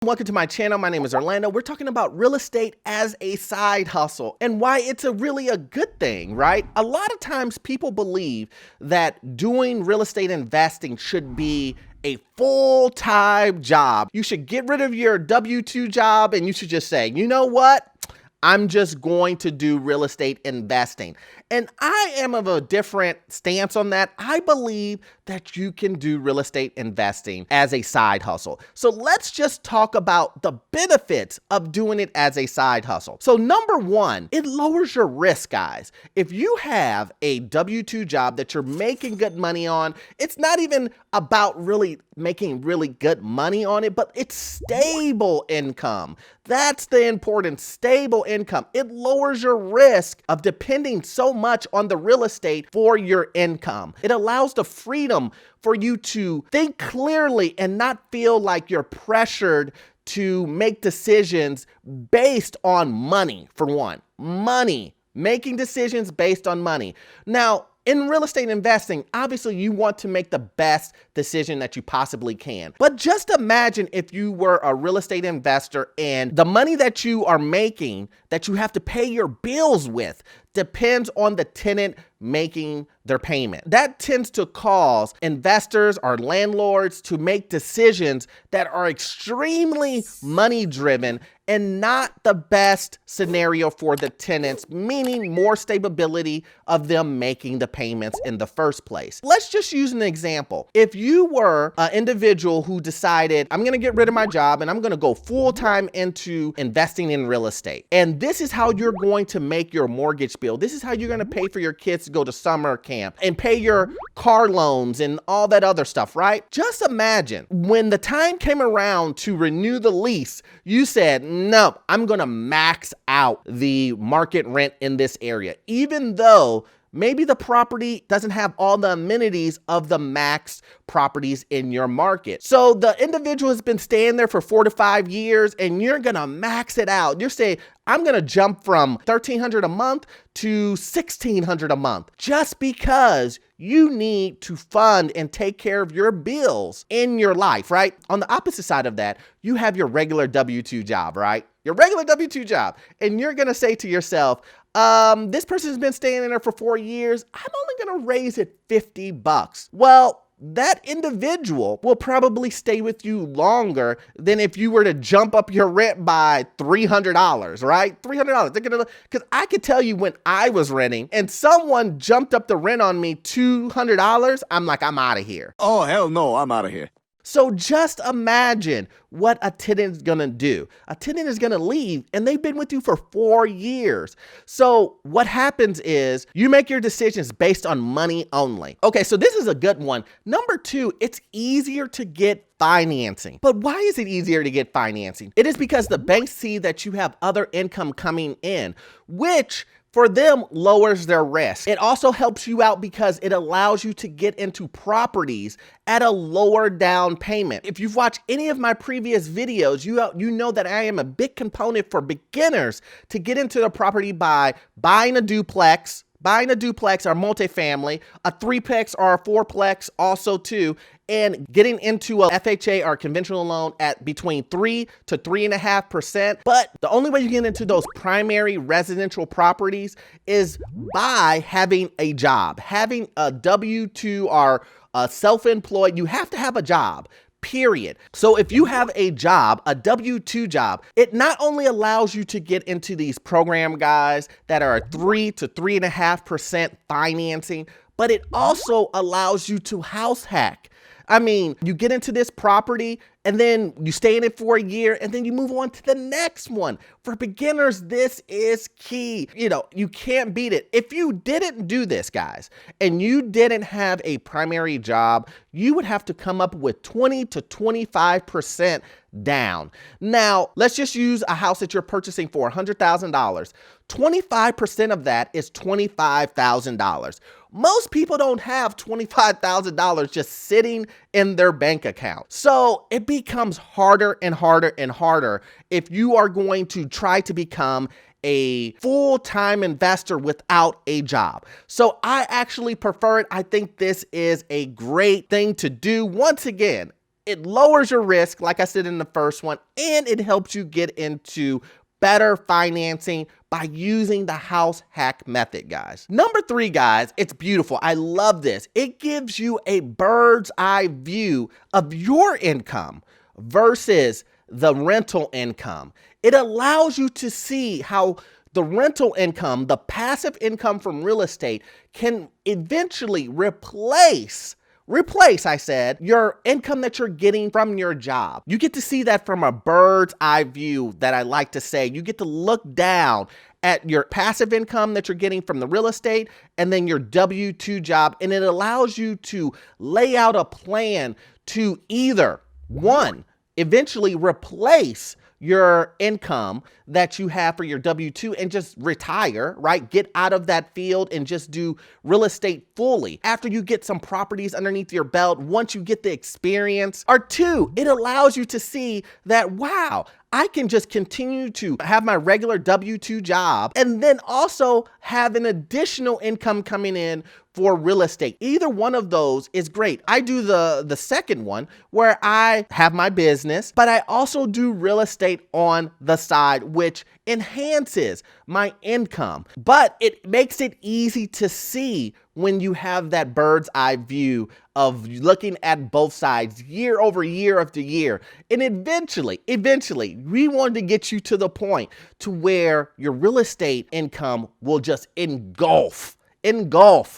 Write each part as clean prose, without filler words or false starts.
Welcome to my channel. My name is Orlando. We're talking about real estate as a side hustle and why it's really a good thing, right? A lot of times people believe that doing real estate investing should be a full-time job. You should get rid of your W-2 job and you should just say, you know what? I'm just going to do real estate investing. And I am of a different stance on that. I believe that you can do real estate investing as a side hustle. So let's just talk about the benefits of doing it as a side hustle. So number one, it lowers your risk, guys. If you have a W-2 job that you're making good money on, it's not even about really making really good money on it, but it's stable income. That's the important, stable income. It lowers your risk of depending so much on the real estate for your income. It allows the freedom for you to think clearly and not feel like you're pressured to make decisions based on money, for one. Money. Making decisions based on money. Now, in real estate investing, obviously you want to make the best decision that you possibly can. But just imagine if you were a real estate investor and the money that you are making that you have to pay your bills with depends on the tenant making their payment. That tends to cause investors or landlords to make decisions that are extremely money driven and not the best scenario for the tenants, meaning more stability of them making the payments in the first place. Let's just use an example. If you were an individual who decided, I'm gonna get rid of my job and I'm gonna go full-time into investing in real estate, and this is how you're going to make your mortgage bill. This is how you're gonna pay for your kids to go to summer camp and pay your car loans and all that other stuff, right? Just imagine when the time came around to renew the lease, you said, no, I'm gonna max out the market rent in this area, even though maybe the property doesn't have all the amenities of the max properties in your market. So the individual has been staying there for 4 to 5 years and you're gonna max it out. You're saying, I'm gonna jump from $1,300 a month to $1,600 a month just because you need to fund and take care of your bills in your life, right? On the opposite side of that, you have your regular W-2 job, right? Your regular W-2 job. And you're gonna say to yourself, this person's been staying in there for 4 years. I'm only gonna raise it $50. Well, that individual will probably stay with you longer than if you were to jump up your rent by $300, right? $300. Because I could tell you when I was renting and someone jumped up the rent on me $200, I'm like, I'm out of here. Oh, hell no, I'm out of here. So just imagine what a tenant is gonna do. A tenant is gonna leave and they've been with you for 4 years. So what happens is you make your decisions based on money only. Okay, so this is a good one. Number two, it's easier to get financing. But why is it easier to get financing? It is because the banks see that you have other income coming in, which for them lowers their risk. It also helps you out because it allows you to get into properties at a lower down payment. If you've watched any of my previous videos, you know that I am a big component for beginners to get into the property by buying a duplex or multifamily, a 3-plex or a 4-plex also too, and getting into a FHA or conventional loan at between 3 to 3.5%. But the only way you get into those primary residential properties is by having a job, having a W-2 or a self-employed. You have to have a job. Period. So if you have a job, a W-2 job, it not only allows you to get into these program guys that are 3 to 3.5% financing, but it also allows you to house hack. I mean, you get into this property and then you stay in it for a year and then you move on to the next one. For beginners, this is key. You know, you can't beat it. If you didn't do this, guys, and you didn't have a primary job, you would have to come up with 20 to 25% down. Now, let's just use a house that you're purchasing for $100,000. 25% of that is $25,000. Most people don't have $25,000 just sitting in their bank account. So it becomes harder and harder and harder if you are going to try to become a full-time investor without a job. So I actually prefer it. I think this is a great thing to do. Once again, It lowers your risk, like I said in the first one, and it helps you get into better financing by using the house hack method, guys. Number 3, guys, it's beautiful. I love this. It gives you a bird's eye view of your income versus the rental income. It allows you to see how the rental income, the passive income from real estate, can eventually replace, I said, your income that you're getting from your job. You get to see that from a bird's eye view, that I like to say. You get to look down at your passive income that you're getting from the real estate and then your W-2 job. And it allows you to lay out a plan to either, one, eventually replace your income that you have for your W-2 and just retire, right? Get out of that field and just do real estate fully. After you get some properties underneath your belt, once you get the experience. Or 2, it allows you to see that, wow, I can just continue to have my regular W-2 job and then also have an additional income coming in for real estate. Either one of those is great. I do the second one where I have my business, but I also do real estate on the side, which enhances my income. But it makes it easy to see when you have that bird's eye view of looking at both sides year over year after year. And eventually, we want to get you to the point to where your real estate income will just engulf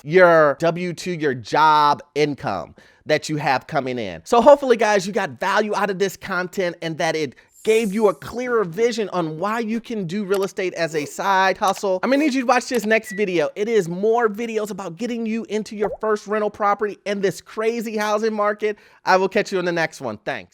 your W-2, your job income that you have coming in. So hopefully, guys, you got value out of this content and that it gave you a clearer vision on why you can do real estate as a side hustle. I'm gonna need you to watch this next video. It is more videos about getting you into your first rental property in this crazy housing market. I will catch you in the next one. Thanks.